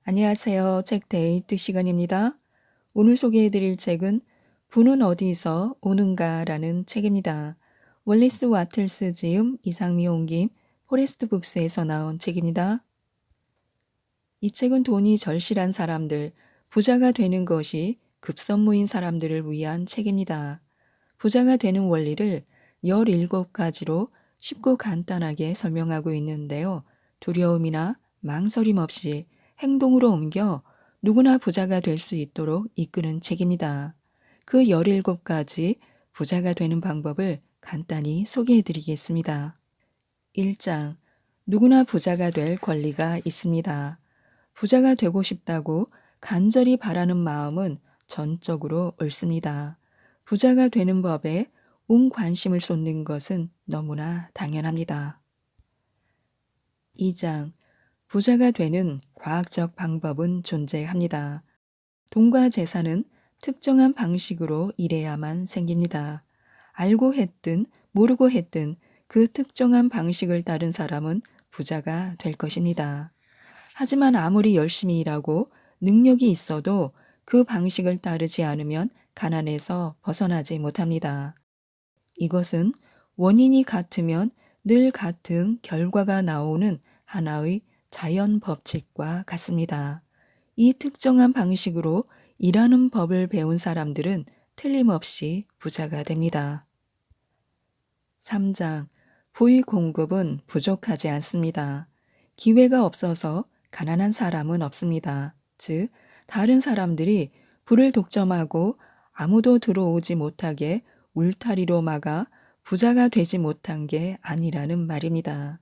안녕하세요. 책 데이트 시간입니다. 오늘 소개해드릴 책은 부는 어디서 오는가라는 책입니다. 월리스 와틀스 지음, 이상미 옮김, 포레스트 북스에서 나온 책입니다. 이 책은 돈이 절실한 사람들, 부자가 되는 것이 급선무인 사람들을 위한 책입니다. 부자가 되는 원리를 17가지로 쉽고 간단하게 설명하고 있는데요. 두려움이나 망설임 없이 행동으로 옮겨 누구나 부자가 될 수 있도록 이끄는 책입니다. 그 17가지 부자가 되는 방법을 간단히 소개해 드리겠습니다. 1장. 누구나 부자가 될 권리가 있습니다. 부자가 되고 싶다고 간절히 바라는 마음은 전적으로 옳습니다. 부자가 되는 법에 온 관심을 쏟는 것은 너무나 당연합니다. 2장. 부자가 되는 과학적 방법은 존재합니다. 돈과 재산은 특정한 방식으로 일해야만 생깁니다. 알고 했든 모르고 했든 그 특정한 방식을 따른 사람은 부자가 될 것입니다. 하지만 아무리 열심히 일하고 능력이 있어도 그 방식을 따르지 않으면 가난에서 벗어나지 못합니다. 이것은 원인이 같으면 늘 같은 결과가 나오는 하나의 자연 법칙과 같습니다. 이 특정한 방식으로 일하는 법을 배운 사람들은 틀림없이 부자가 됩니다. 3장. 부의 공급은 부족하지 않습니다. 기회가 없어서 가난한 사람은 없습니다. 즉, 다른 사람들이 부를 독점하고 아무도 들어오지 못하게 울타리로 막아 부자가 되지 못한 게 아니라는 말입니다.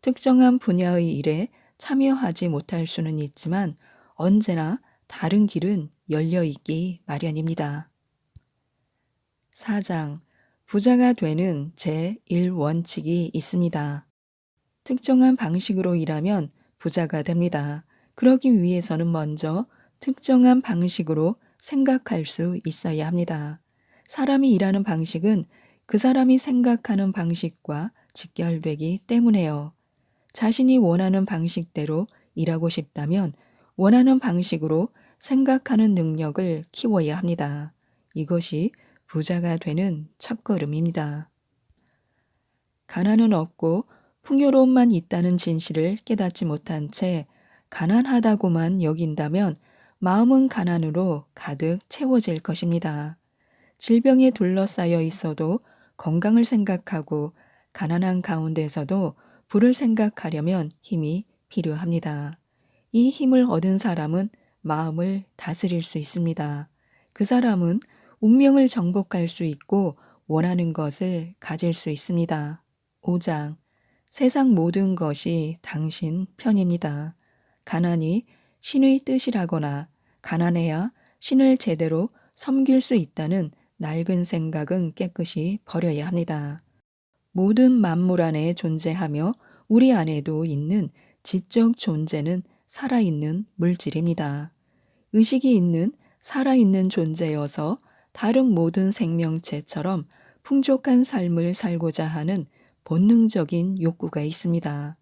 특정한 분야의 일에 참여하지 못할 수는 있지만 언제나 다른 길은 열려 있기 마련입니다. 4장. 부자가 되는 제1원칙이 있습니다. 특정한 방식으로 일하면 부자가 됩니다. 그러기 위해서는 먼저 특정한 방식으로 생각할 수 있어야 합니다. 사람이 일하는 방식은 그 사람이 생각하는 방식과 직결되기 때문에요. 자신이 원하는 방식대로 일하고 싶다면 원하는 방식으로 생각하는 능력을 키워야 합니다. 이것이 부자가 되는 첫걸음입니다. 가난은 없고 풍요로움만 있다는 진실을 깨닫지 못한 채 가난하다고만 여긴다면 마음은 가난으로 가득 채워질 것입니다. 질병에 둘러싸여 있어도 건강을 생각하고 가난한 가운데서도 부를 생각하려면 힘이 필요합니다. 이 힘을 얻은 사람은 마음을 다스릴 수 있습니다. 그 사람은 운명을 정복할 수 있고 원하는 것을 가질 수 있습니다. 5장. 세상 모든 것이 당신 편입니다. 가난이 신의 뜻이라거나 가난해야 신을 제대로 섬길 수 있다는 낡은 생각은 깨끗이 버려야 합니다. 모든 만물 안에 존재하며 우리 안에도 있는 지적 존재는 살아있는 물질입니다. 의식이 있는 살아있는 존재여서 다른 모든 생명체처럼 풍족한 삶을 살고자 하는 본능적인 욕구가 있습니다.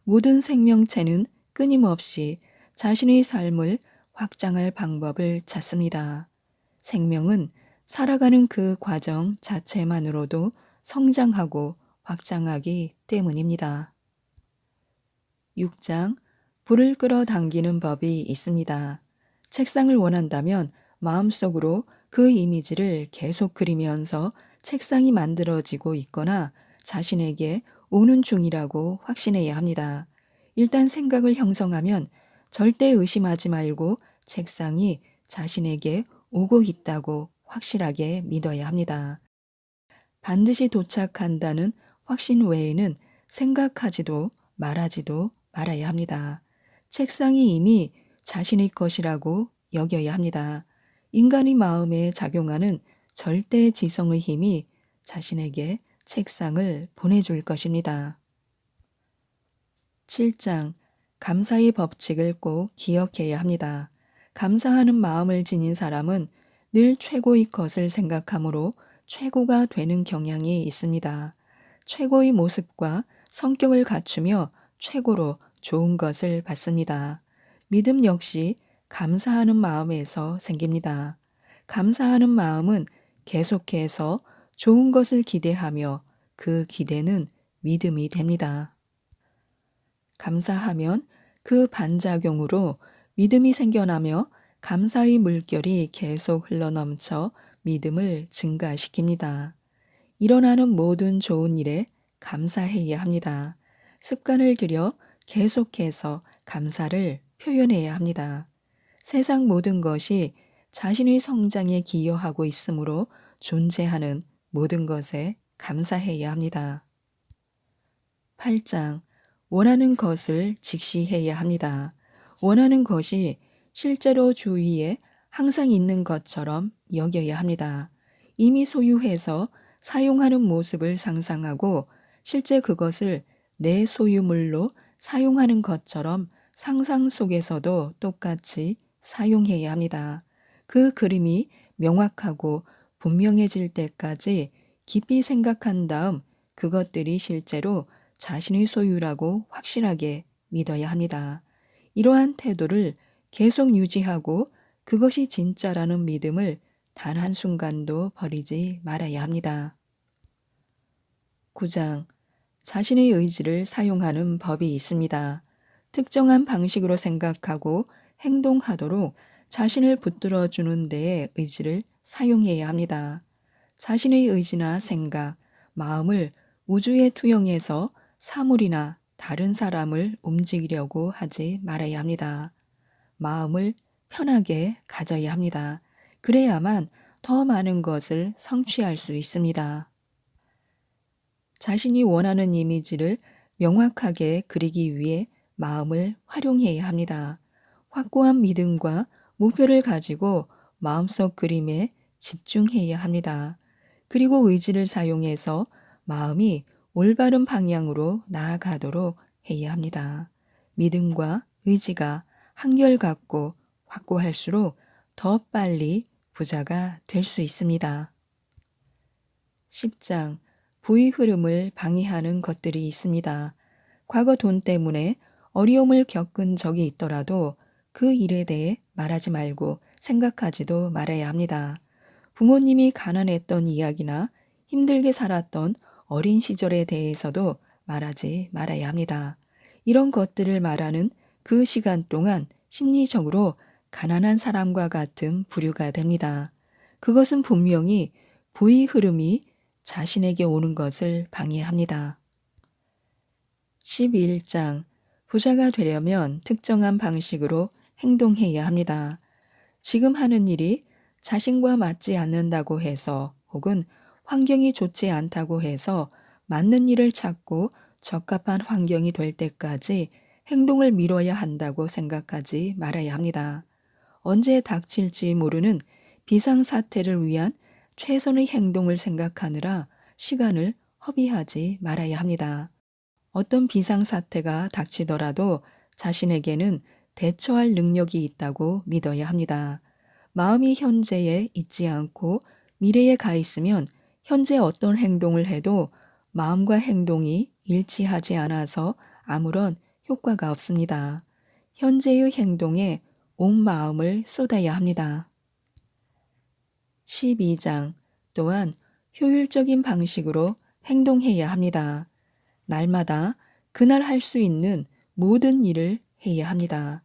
모든 생명체는 끊임없이 자신의 삶을 확장할 방법을 찾습니다. 생명은 살아가는 그 과정 자체만으로도 성장하고 확장하기 때문입니다. 6장. 불을 끌어당기는 법이 있습니다. 책상을 원한다면 마음속으로 그 이미지를 계속 그리면서 책상이 만들어지고 있거나 자신에게 오는 중이라고 확신해야 합니다. 일단 생각을 형성하면 절대 의심하지 말고 책상이 자신에게 오고 있다고 확실하게 믿어야 합니다. 반드시 도착한다는 확신 외에는 생각하지도 말하지도 말아야 합니다. 책상이 이미 자신의 것이라고 여겨야 합니다. 인간의 마음에 작용하는 절대 지성의 힘이 자신에게 책상을 보내줄 것입니다. 7장. 감사의 법칙을 꼭 기억해야 합니다. 감사하는 마음을 지닌 사람은 늘 최고의 것을 생각하므로 최고가 되는 경향이 있습니다. 최고의 모습과 성격을 갖추며 최고로 좋은 것을 받습니다. 믿음 역시 감사하는 마음에서 생깁니다. 감사하는 마음은 계속해서 좋은 것을 기대하며 그 기대는 믿음이 됩니다. 감사하면 그 반작용으로 믿음이 생겨나며 감사의 물결이 계속 흘러넘쳐 믿음을 증가시킵니다. 일어나는 모든 좋은 일에 감사해야 합니다. 습관을 들여 계속해서 감사를 표현해야 합니다. 세상 모든 것이 자신의 성장에 기여하고 있으므로 존재하는 모든 것에 감사해야 합니다. 8장. 원하는 것을 직시해야 합니다. 원하는 것이 실제로 주위에 항상 있는 것처럼 여겨야 합니다. 이미 소유해서 사용하는 모습을 상상하고 실제 그것을 내 소유물로 사용하는 것처럼 상상 속에서도 똑같이 사용해야 합니다. 그 그림이 명확하고 분명해질 때까지 깊이 생각한 다음 그것들이 실제로 자신의 소유라고 확실하게 믿어야 합니다. 이러한 태도를 계속 유지하고 그것이 진짜라는 믿음을 단 한순간도 버리지 말아야 합니다. 9장. 자신의 의지를 사용하는 법이 있습니다. 특정한 방식으로 생각하고 행동하도록 자신을 붙들어 주는 데에 의지를 사용해야 합니다. 자신의 의지나 생각, 마음을 우주에 투영해서 사물이나 다른 사람을 움직이려고 하지 말아야 합니다. 마음을 편하게 가져야 합니다. 그래야만 더 많은 것을 성취할 수 있습니다. 자신이 원하는 이미지를 명확하게 그리기 위해 마음을 활용해야 합니다. 확고한 믿음과 목표를 가지고 마음속 그림에 집중해야 합니다. 그리고 의지를 사용해서 마음이 올바른 방향으로 나아가도록 해야 합니다. 믿음과 의지가 한결같고 확고할수록 더 빨리 부자가 될 수 있습니다. 10장. 부의 흐름을 방해하는 것들이 있습니다. 과거 돈 때문에 어려움을 겪은 적이 있더라도 그 일에 대해 말하지 말고 생각하지도 말아야 합니다. 부모님이 가난했던 이야기나 힘들게 살았던 어린 시절에 대해서도 말하지 말아야 합니다. 이런 것들을 말하는 그 시간 동안 심리적으로 가난한 사람과 같은 부류가 됩니다. 그것은 분명히 부의 흐름이 자신에게 오는 것을 방해합니다. 11장. 부자가 되려면 특정한 방식으로 행동해야 합니다. 지금 하는 일이 자신과 맞지 않는다고 해서 혹은 환경이 좋지 않다고 해서 맞는 일을 찾고 적합한 환경이 될 때까지 행동을 미뤄야 한다고 생각하지 말아야 합니다. 언제 닥칠지 모르는 비상사태를 위한 최선의 행동을 생각하느라 시간을 허비하지 말아야 합니다. 어떤 비상사태가 닥치더라도 자신에게는 대처할 능력이 있다고 믿어야 합니다. 마음이 현재에 있지 않고 미래에 가 있으면 현재 어떤 행동을 해도 마음과 행동이 일치하지 않아서 아무런 효과가 없습니다. 현재의 행동에 온 마음을 쏟아야 합니다. 12장. 또한 효율적인 방식으로 행동해야 합니다. 날마다 그날 할 수 있는 모든 일을 해야 합니다.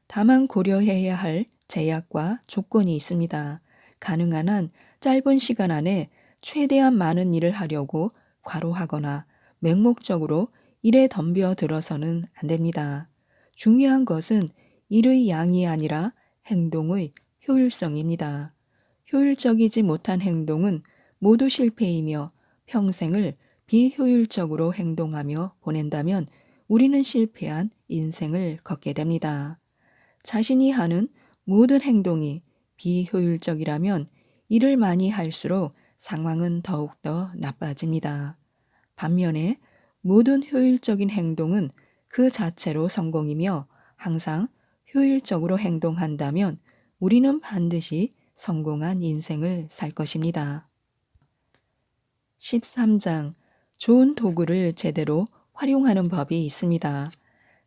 다만 고려해야 할 제약과 조건이 있습니다. 가능한 한 짧은 시간 안에 최대한 많은 일을 하려고 과로하거나 맹목적으로 일에 덤벼들어서는 안 됩니다. 중요한 것은 일의 양이 아니라 행동의 효율성입니다. 효율적이지 못한 행동은 모두 실패이며 평생을 비효율적으로 행동하며 보낸다면 우리는 실패한 인생을 걷게 됩니다. 자신이 하는 모든 행동이 비효율적이라면 일을 많이 할수록 상황은 더욱더 나빠집니다. 반면에 모든 효율적인 행동은 그 자체로 성공이며 항상 효율적으로 행동한다면 우리는 반드시 성공한 인생을 살 것입니다. 13장. 좋은 도구를 제대로 활용하는 법이 있습니다.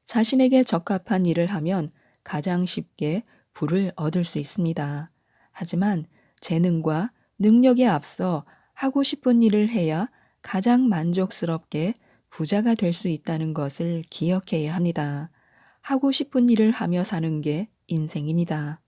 자신에게 적합한 일을 하면 가장 쉽게 부를 얻을 수 있습니다. 하지만 재능과 능력에 앞서 하고 싶은 일을 해야 가장 만족스럽게 부자가 될 수 있다는 것을 기억해야 합니다. 하고 싶은 일을 하며 사는 게 인생입니다.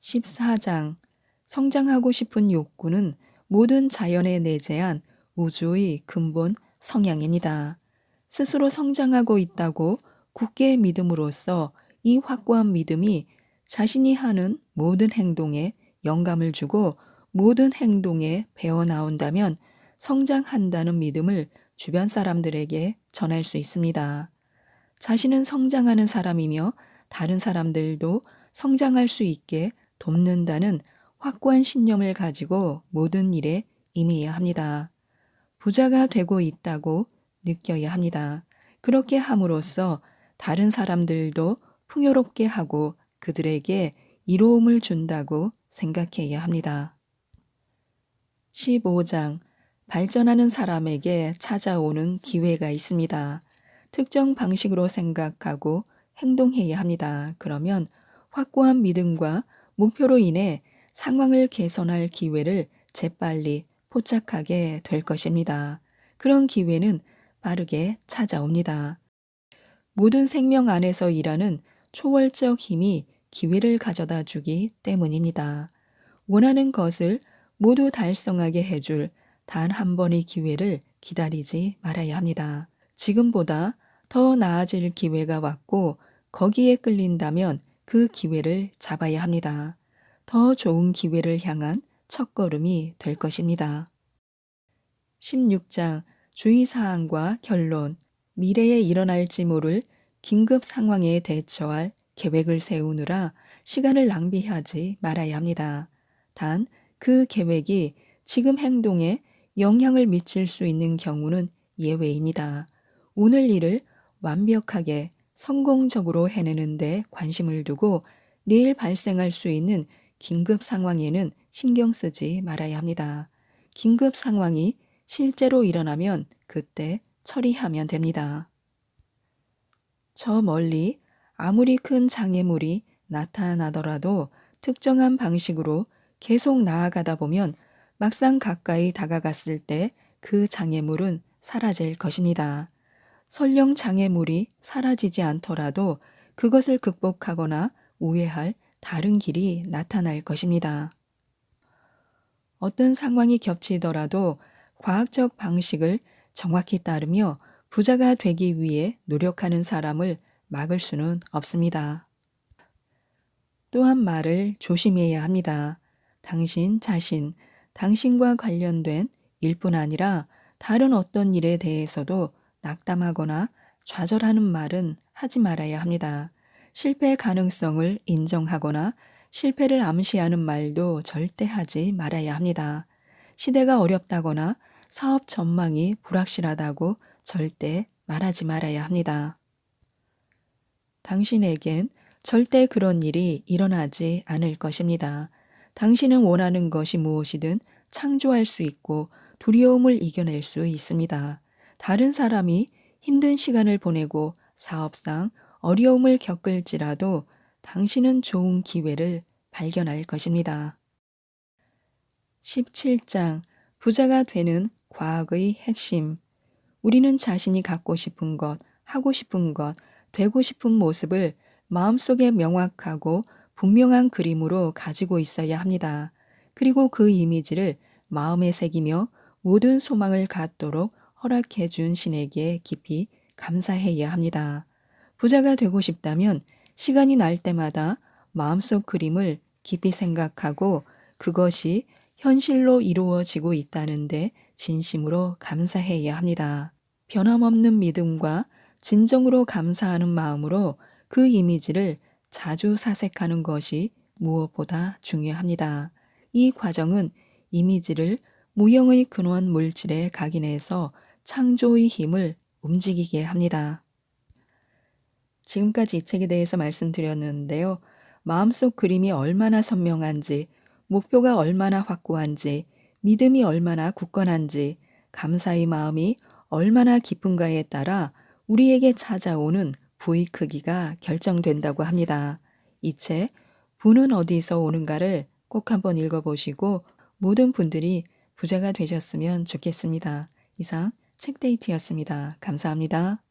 14장 성장하고 싶은 욕구는 모든 자연에 내재한 우주의 근본 성향입니다. 스스로 성장하고 있다고 굳게 믿음으로써 이 확고한 믿음이 자신이 하는 모든 행동에 영감을 주고 모든 행동에 배어 나온다면 성장한다는 믿음을 주변 사람들에게 전할 수 있습니다. 자신은 성장하는 사람이며 다른 사람들도 성장할 수 있게 돕는다는 확고한 신념을 가지고 모든 일에 임해야 합니다. 부자가 되고 있다고 느껴야 합니다. 그렇게 함으로써 다른 사람들도 풍요롭게 하고 그들에게 이로움을 준다고 생각해야 합니다. 15장 발전하는 사람에게 찾아오는 기회가 있습니다. 특정 방식으로 생각하고 행동해야 합니다. 그러면 확고한 믿음과 목표로 인해 상황을 개선할 기회를 재빨리 포착하게 될 것입니다. 그런 기회는 빠르게 찾아옵니다. 모든 생명 안에서 일하는 초월적 힘이 기회를 가져다 주기 때문입니다. 원하는 것을 모두 달성하게 해줄 단 한 번의 기회를 기다리지 말아야 합니다. 지금보다 더 나아질 기회가 왔고 거기에 끌린다면 그 기회를 잡아야 합니다. 더 좋은 기회를 향한 첫걸음이 될 것입니다. 16장 주의사항과 결론 미래에 일어날지 모를 긴급 상황에 대처할 계획을 세우느라 시간을 낭비하지 말아야 합니다. 단 그 계획이 지금 행동에 영향을 미칠 수 있는 경우는 예외입니다. 오늘 일을 완벽하게 성공적으로 해내는데 관심을 두고 내일 발생할 수 있는 긴급 상황에는 신경 쓰지 말아야 합니다. 긴급 상황이 실제로 일어나면 그때 처리하면 됩니다. 저 멀리 아무리 큰 장애물이 나타나더라도 특정한 방식으로 계속 나아가다 보면 막상 가까이 다가갔을 때 그 장애물은 사라질 것입니다. 설령 장애물이 사라지지 않더라도 그것을 극복하거나 우회할 다른 길이 나타날 것입니다. 어떤 상황이 겹치더라도 과학적 방식을 정확히 따르며 부자가 되기 위해 노력하는 사람을 막을 수는 없습니다. 또한 말을 조심해야 합니다. 당신 자신, 당신과 관련된 일뿐 아니라 다른 어떤 일에 대해서도 낙담하거나 좌절하는 말은 하지 말아야 합니다. 실패 가능성을 인정하거나 실패를 암시하는 말도 절대 하지 말아야 합니다. 시대가 어렵다거나 사업 전망이 불확실하다고 절대 말하지 말아야 합니다. 당신에겐 절대 그런 일이 일어나지 않을 것입니다. 당신은 원하는 것이 무엇이든 창조할 수 있고 두려움을 이겨낼 수 있습니다. 다른 사람이 힘든 시간을 보내고 사업상 어려움을 겪을지라도 당신은 좋은 기회를 발견할 것입니다. 17장 부자가 되는 과학의 핵심 우리는 자신이 갖고 싶은 것, 하고 싶은 것, 되고 싶은 모습을 마음속에 명확하고 분명한 그림으로 가지고 있어야 합니다. 그리고 그 이미지를 마음에 새기며 모든 소망을 갖도록 허락해 준 신에게 깊이 감사해야 합니다. 부자가 되고 싶다면 시간이 날 때마다 마음속 그림을 깊이 생각하고 그것이 현실로 이루어지고 있다는데 진심으로 감사해야 합니다. 변함없는 믿음과 진정으로 감사하는 마음으로 그 이미지를 자주 사색하는 것이 무엇보다 중요합니다. 이 과정은 이미지를 무형의 근원 물질에 각인해서 창조의 힘을 움직이게 합니다. 지금까지 이 책에 대해서 말씀드렸는데요. 마음속 그림이 얼마나 선명한지, 목표가 얼마나 확고한지, 믿음이 얼마나 굳건한지, 감사의 마음이 얼마나 깊은가에 따라 우리에게 찾아오는 부의 크기가 결정된다고 합니다. 이 책, 부는 어디서 오는가를 꼭 한번 읽어보시고 모든 분들이 부자가 되셨으면 좋겠습니다. 이상 책데이트였습니다. 감사합니다.